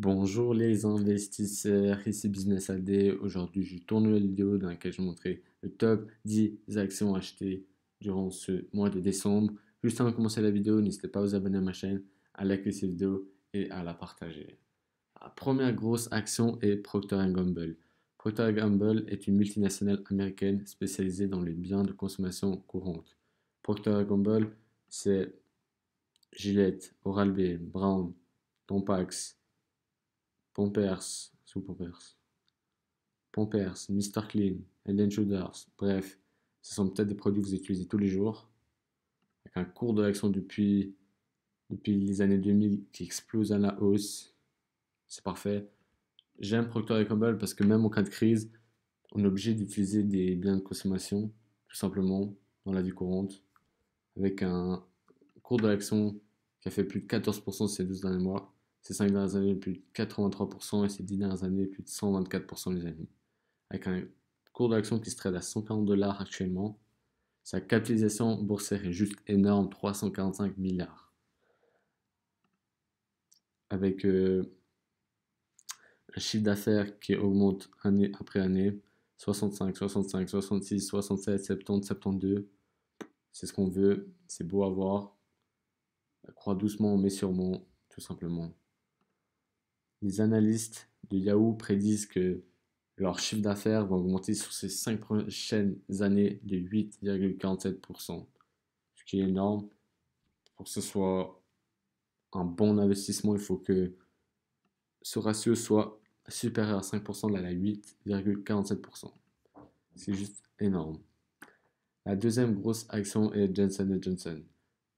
Bonjour les investisseurs, ici Business AD. Aujourd'hui, je tourne une vidéo dans laquelle je montrer le top 10 actions achetées durant ce mois de décembre. Juste avant de commencer la vidéo, n'hésitez pas à vous abonner à ma chaîne, à liker cette vidéo et à la partager. La première grosse action est Procter Gamble. Procter Gamble est une multinationale américaine spécialisée dans les biens de consommation courante. Procter Gamble, c'est Gillette, Oral-B, Brown, Tampax, Pampers, sous Pampers, Mr. Clean, Head Shoulders, bref, ce sont peut-être des produits que vous utilisez tous les jours, avec un cours de l'action depuis les années 2000 qui explose à la hausse. C'est parfait. J'aime Procter Gamble parce que même en cas de crise, on est obligé d'utiliser des biens de consommation, tout simplement, dans la vie courante, avec un cours de l'action qui a fait plus de 14% ces 12 derniers mois, ces 5 dernières années plus de 83% et ces 10 dernières années plus de 124% les amis. Avec un cours de l'action qui se trade à 140 dollars actuellement, sa capitalisation boursière est juste énorme, 345 milliards. Avec un chiffre d'affaires qui augmente année après année, 65, 65, 66, 67, 70, 72. C'est ce qu'on veut, c'est beau à voir. Elle croît doucement mais sûrement, tout simplement. Les analystes de Yahoo prédisent que leur chiffre d'affaires va augmenter sur ces 5 prochaines années de 8,47%, ce qui est énorme. Pour que ce soit un bon investissement, il faut que ce ratio soit supérieur à 5%, là, à 8,47%. C'est juste énorme. La deuxième grosse action est Johnson Johnson.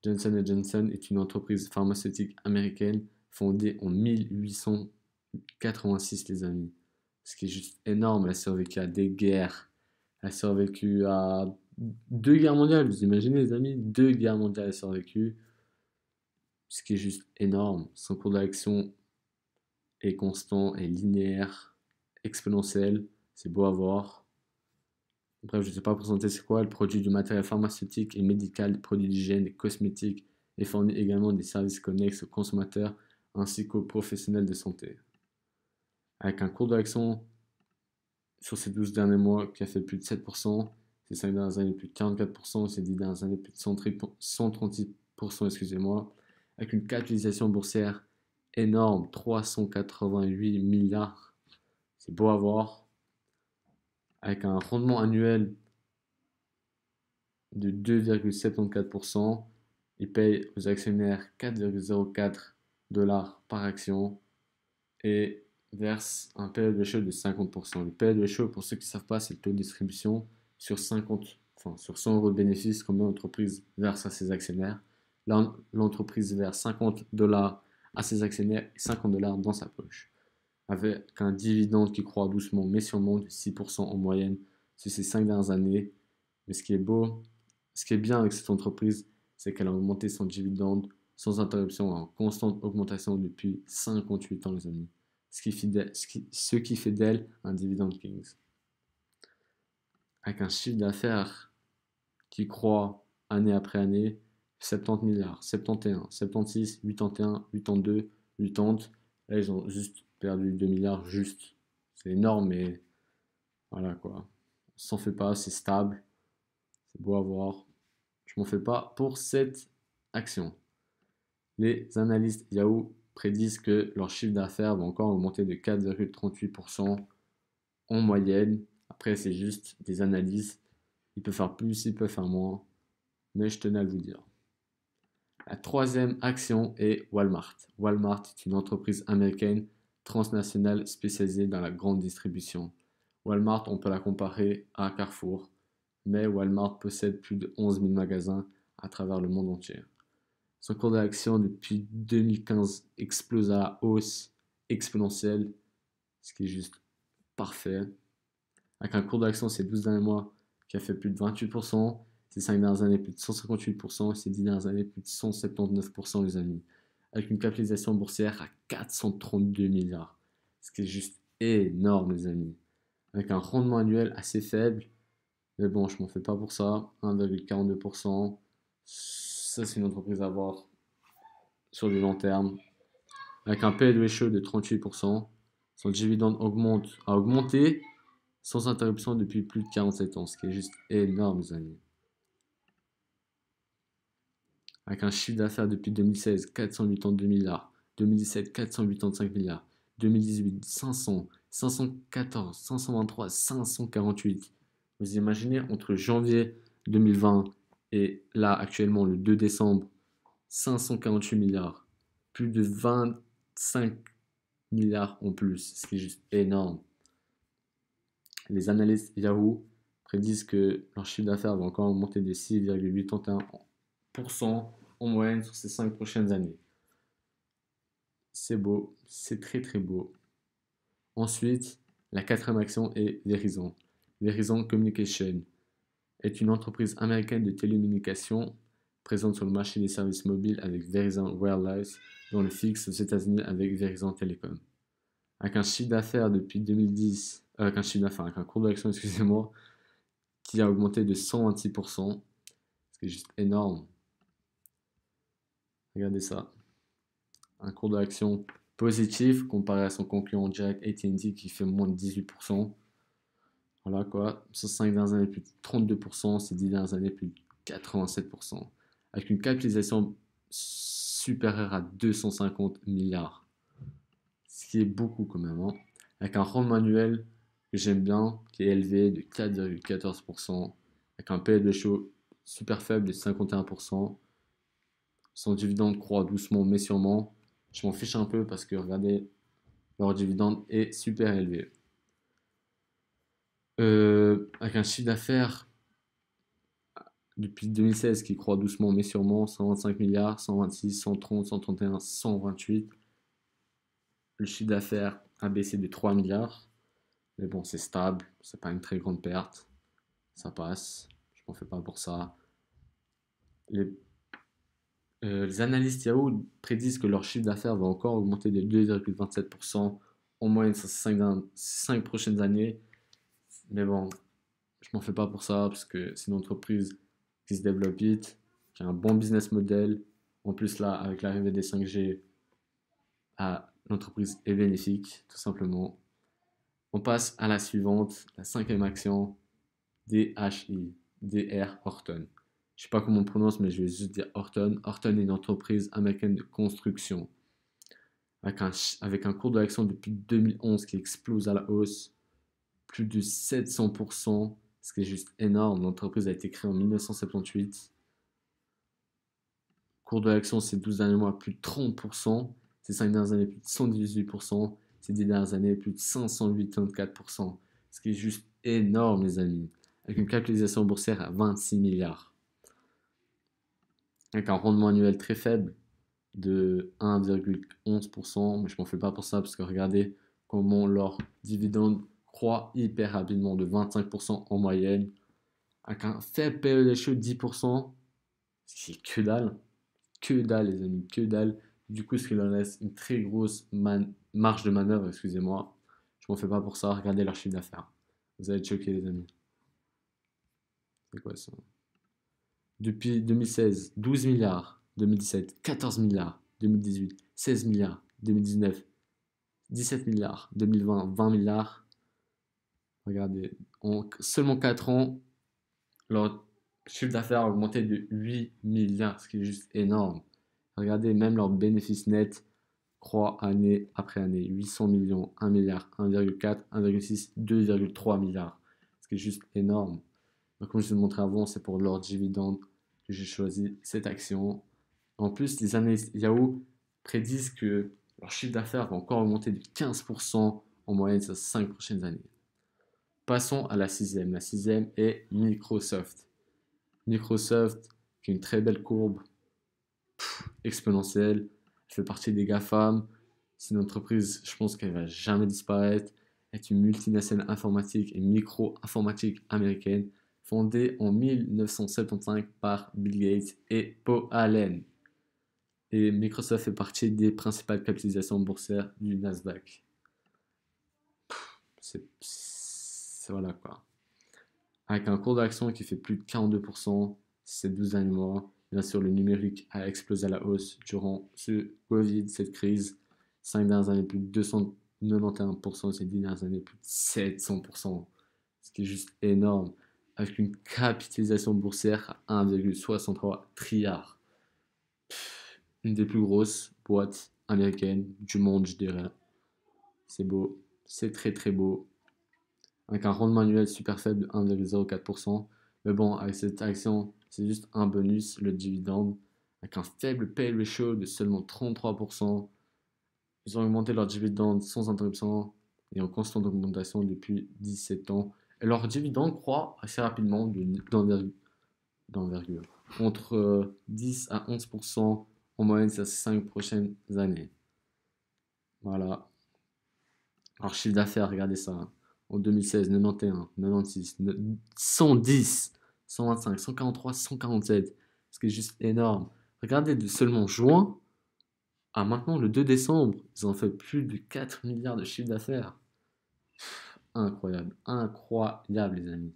Johnson Johnson est une entreprise pharmaceutique américaine fondée en 1886, les amis. Ce qui est juste énorme. Elle a survécu à des guerres. Elle a survécu à 2 guerres mondiales. Vous imaginez, les amis? 2 guerres mondiales elle a survécu. Ce qui est juste énorme. Son cours d'action est constant, est linéaire, exponentiel. C'est beau à voir. Bref, je ne sais pas présenter c'est quoi. Elle produit du matériel pharmaceutique et médical, des produits d'hygiène, des cosmétiques et fournit également des services connexes aux consommateurs ainsi qu'aux professionnels de santé. Avec un cours d'action sur ces 12 derniers mois qui a fait plus de 7%, ces 5 dernières années plus de 44%, ces 10 dernières années plus de 136%, excusez-moi, avec une capitalisation boursière énorme, 388 milliards. C'est beau à voir. Avec un rendement annuel de 2,74%. Il paye aux actionnaires 4,04 dollars par action et verse un PE ratio de 50%. Le PE ratio, pour ceux qui ne savent pas, c'est le taux de distribution sur 50, enfin, sur 100 euros de bénéfices combien l'entreprise verse à ses actionnaires. Là, l'entreprise verse 50 dollars à ses actionnaires et 50 dollars dans sa poche. Avec un dividende qui croît doucement mais sûrement de 6% en moyenne sur ces 5 dernières années. Mais ce qui est beau, ce qui est bien avec cette entreprise, c'est qu'elle a augmenté son dividende sans interruption, en constante augmentation depuis 58 ans, les amis. Ce qui fait d'elle un dividend kings. Avec un chiffre d'affaires qui croît année après année, 70 milliards, 71, 76, 81, 82, 80. Là, ils ont juste perdu 2 milliards, juste. C'est énorme, mais voilà quoi. On s'en fait pas, c'est stable, c'est beau à voir. Je m'en fais pas pour cette action. Les analystes Yahoo prédisent que leur chiffre d'affaires va encore augmenter de 4,38% en moyenne. Après, c'est juste des analyses. Il peut faire plus, il peut faire moins, mais je tenais à vous dire. La troisième action est Walmart. Walmart est une entreprise américaine transnationale spécialisée dans la grande distribution. Walmart, on peut la comparer à Carrefour, mais Walmart possède plus de 11 000 magasins à travers le monde entier. Son cours d'action depuis 2015 explose à la hausse exponentielle, ce qui est juste parfait. Avec un cours d'action ces 12 derniers mois qui a fait plus de 28%, ces 5 dernières années plus de 158%, ces 10 dernières années plus de 179% les amis. Avec une capitalisation boursière à 432 milliards, ce qui est juste énorme les amis. Avec un rendement annuel assez faible, mais bon, je m'en fais pas pour ça, 1,42%. Ça, c'est une entreprise à voir sur du long terme. avec un P/E ratio de 38%. Son dividende a augmenté sans interruption depuis plus de 47 ans, ce qui est juste énorme, les amis. Avec un chiffre d'affaires depuis 2016, 482 milliards, 2017, 485 milliards, 2018, 500, 514, 523, 548. Vous imaginez, entre janvier 2020 et là, actuellement, le 2 décembre, 548 milliards, plus de 25 milliards en plus, ce qui est juste énorme. Les analystes Yahoo prédisent que leur chiffre d'affaires va encore augmenter de 6,81% en moyenne sur ces 5 prochaines années. C'est beau, c'est très très beau. Ensuite, la quatrième action est Verizon. Verizon Communication est une entreprise américaine de télécommunications présente sur le marché des services mobiles avec Verizon Wireless, dont le fixe aux États-Unis avec Verizon Telecom. Avec un chiffre d'affaires depuis 2010, avec un cours d'action, excusez-moi, qui a augmenté de 126%, ce qui est juste énorme. Regardez ça. Un cours d'action positif comparé à son concurrent direct AT&T qui fait moins de 18%. Voilà quoi. Sur 5 dernières années, plus de 32%. Ces 10 dernières années, plus de 87%. Avec une capitalisation supérieure à 250 milliards. Ce qui est beaucoup quand même. Hein. Avec un rendement annuel que j'aime bien, qui est élevé de 4,14%. Avec un P/E ratio super faible de 51%. Son dividende croît doucement mais sûrement. Je m'en fiche un peu parce que regardez, leur dividende est super élevé. Avec un chiffre d'affaires depuis 2016 qui croît doucement mais sûrement, 125 milliards, 126, 130, 131, 128. Le chiffre d'affaires a baissé de 3 milliards. Mais bon, c'est stable, c'est pas une très grande perte. Ça passe, je m'en fais pas pour ça. Les analystes Yahoo prédisent que leur chiffre d'affaires va encore augmenter de 2,27% en moyenne sur ces 5 prochaines années. Mais bon, je m'en fais pas pour ça parce que c'est une entreprise qui se développe vite, qui a un bon business model. En plus, là, avec l'arrivée des 5G, l'entreprise est bénéfique, tout simplement. On passe à la suivante, la cinquième action, DHI, DR Horton. Je sais pas comment on prononce, mais je vais juste dire Horton. Horton est une entreprise américaine de construction avec un cours de l'action depuis 2011 qui explose à la hausse, plus de 700%, ce qui est juste énorme. L'entreprise a été créée en 1978. Cours de l'action ces 12 derniers mois, plus de 30%. Ces 5 dernières années, plus de 118%. Ces 10 dernières années, plus de 584%. Ce qui est juste énorme, les amis. Avec une capitalisation boursière à 26 milliards. Avec un rendement annuel très faible de 1,11%. Mais je m'en fais pas pour ça parce que regardez comment leur dividende croît hyper rapidement de 25% en moyenne. Avec un faible PE ratio de 10%. C'est que dalle. Que dalle, les amis, que dalle. Du coup, ce qui leur laisse une très grosse marge de manœuvre, excusez-moi. Je m'en fais pas pour ça. Regardez leur chiffre d'affaires. Vous allez être choqués, les amis. C'est quoi ça? Depuis 2016, 12 milliards. 2017, 14 milliards. 2018, 16 milliards. 2019, 17 milliards. 2020, 20 milliards. Regardez, en seulement 4 ans, leur chiffre d'affaires a augmenté de 8 milliards, ce qui est juste énorme. Regardez, même leur bénéfice net croît année après année. 800 millions, 1 milliard, 1,4, 1,6, 2,3 milliards. Ce qui est juste énorme. Donc, comme je vous ai montré avant, c'est pour leur dividende que j'ai choisi cette action. En plus, les analystes Yahoo prédisent que leur chiffre d'affaires va encore augmenter de 15% en moyenne ces 5 prochaines années. Passons à la sixième. La sixième est Microsoft. Microsoft, qui a une très belle courbe exponentielle, fait partie des GAFAM. C'est une entreprise, je pense qu'elle ne va jamais disparaître. Est une multinationale informatique et micro-informatique américaine fondée en 1975 par Bill Gates et Paul Allen. Et Microsoft fait partie des principales capitalisations boursières du Nasdaq. Voilà quoi. Avec un cours d'action qui fait plus de 42% ces 12 derniers mois. Bien sûr, le numérique a explosé à la hausse durant ce Covid, cette crise. 5 dernières années, plus de 291%, ces 10 dernières années, plus de 700%. Ce qui est juste énorme. Avec une capitalisation boursière à 1,63 trilliard. Une des plus grosses boîtes américaines du monde, je dirais. C'est beau. C'est très très beau. Avec un rendement annuel super faible de 1,04%. Mais bon, avec cette action, c'est juste un bonus, le dividende. Avec un faible pay ratio de seulement 33%. Ils ont augmenté leur dividende sans interruption et en constante augmentation depuis 17 ans. Et leur dividende croît assez rapidement d'envergure. Entre 10 à 11% en moyenne ces 5 prochaines années. Voilà. Alors, chiffre d'affaires, regardez ça. En 2016, 91, 96, 110, 125, 143, 147. Ce qui est juste énorme. Regardez de seulement juin à maintenant le 2 décembre, ils ont fait plus de 4 milliards de chiffre d'affaires. Incroyable, incroyable les amis.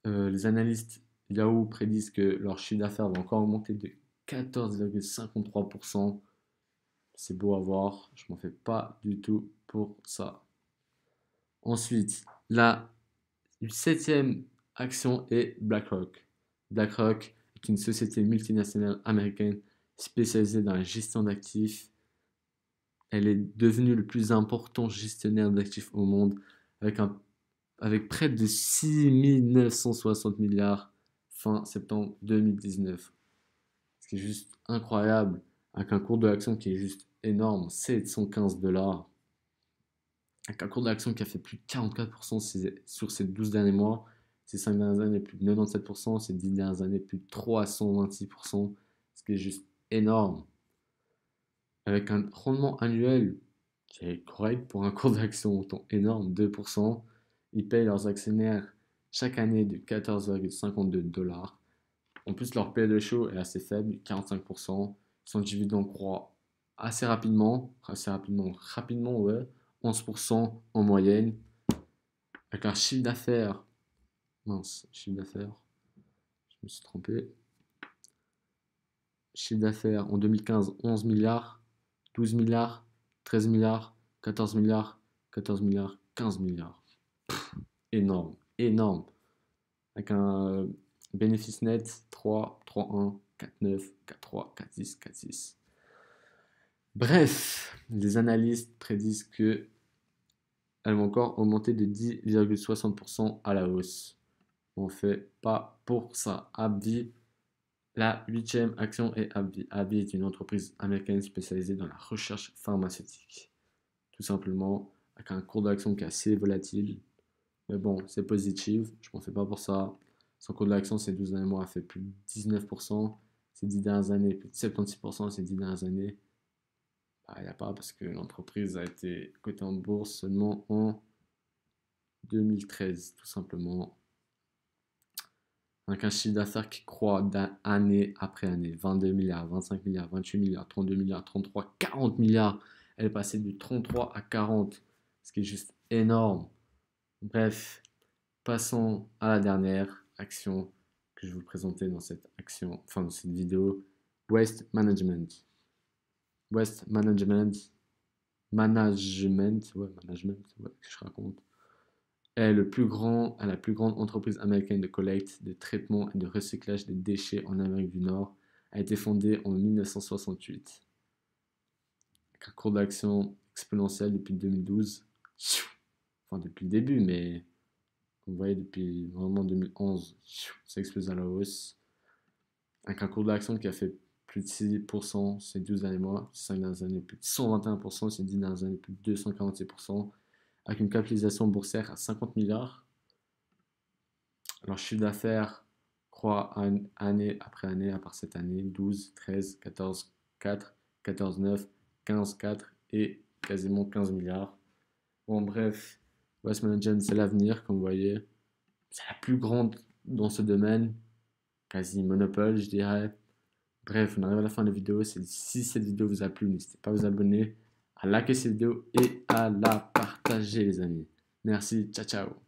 Les analystes Yahoo prédisent que leur chiffre d'affaires va encore augmenter de 14,53%. C'est beau à voir, je m'en fais pas du tout pour ça. Ensuite, la septième action est BlackRock. BlackRock est une société multinationale américaine spécialisée dans la gestion d'actifs. Elle est devenue le plus important gestionnaire d'actifs au monde avec près de 6 960 milliards fin septembre 2019. Ce qui est juste incroyable, avec un cours de l'action qui est juste énorme, 715 $. Avec un cours de l'action qui a fait plus de 44% sur ces 12 derniers mois, ces 5 dernières années plus de 97%, ces 10 dernières années plus de 326%, ce qui est juste énorme. Avec un rendement annuel qui est correct pour un cours d'action autant énorme, 2%. Ils payent leurs actionnaires chaque année de 14,52 $. En plus, leur paie de chaud est assez faible, 45%. Son dividende croît rapidement, ouais, 11% en moyenne. Avec un chiffre d'affaires, chiffre d'affaires, je me suis trompé. Chiffre d'affaires en 2015, 11 milliards, 12 milliards, 13 milliards, 14 milliards, 14 milliards, 15 milliards. Énorme, énorme. Avec un bénéfice net 3, 3, 1, 4, 9, 4, 3, 4, 6, 4, 6. Bref, les analystes prédisent que elles vont encore augmenter de 10,60% à la hausse. On ne fait pas pour ça. AbbVie, la 8e action est AbbVie. AbbVie est une entreprise américaine spécialisée dans la recherche pharmaceutique. Tout simplement, avec un cours d'action qui est assez volatile. Mais bon, c'est positif, je m'en fais pas pour ça. Son cours d'action ces 12 derniers mois a fait plus de 19%. Ces 10 dernières années, plus de 76% ces 10 dernières années. Il n'y a pas parce que l'entreprise a été cotée en bourse seulement en 2013, tout simplement. Avec un chiffre d'affaires qui croît d'année après année. 22 milliards, 25 milliards, 28 milliards, 32 milliards, 33, 40 milliards. Elle est passée de 33 à 40, ce qui est juste énorme. Bref, passons à la dernière action que je vais vous présenter dans cette dans cette vidéo. Waste Management. Waste Management, que je raconte, est la plus grande entreprise américaine de collecte, de traitement et de recyclage des déchets en Amérique du Nord. A été fondée en 1968. Avec un cours d'action exponentiel depuis 2012. Enfin, depuis le début, mais vous voyez, depuis vraiment 2011, ça explose à la hausse. Avec un cours d'action qui a fait plus de 6% ces 12 derniers mois, ces 5 dernières années, plus de 121%, ces 10 dernières années, plus de 246%, avec une capitalisation boursière à 50 milliards. Leur chiffre d'affaires croît année après année, à part cette année, 12, 13, 14, 4, 14, 9, 15, 4 et quasiment 15 milliards. Bon, bref, Waste Management, c'est l'avenir, comme vous voyez. C'est la plus grande dans ce domaine, quasi monopole, je dirais. Bref, on arrive à la fin de la vidéo. Si cette vidéo vous a plu, n'hésitez pas à vous abonner, à liker cette vidéo et à la partager, les amis. Merci, ciao, ciao.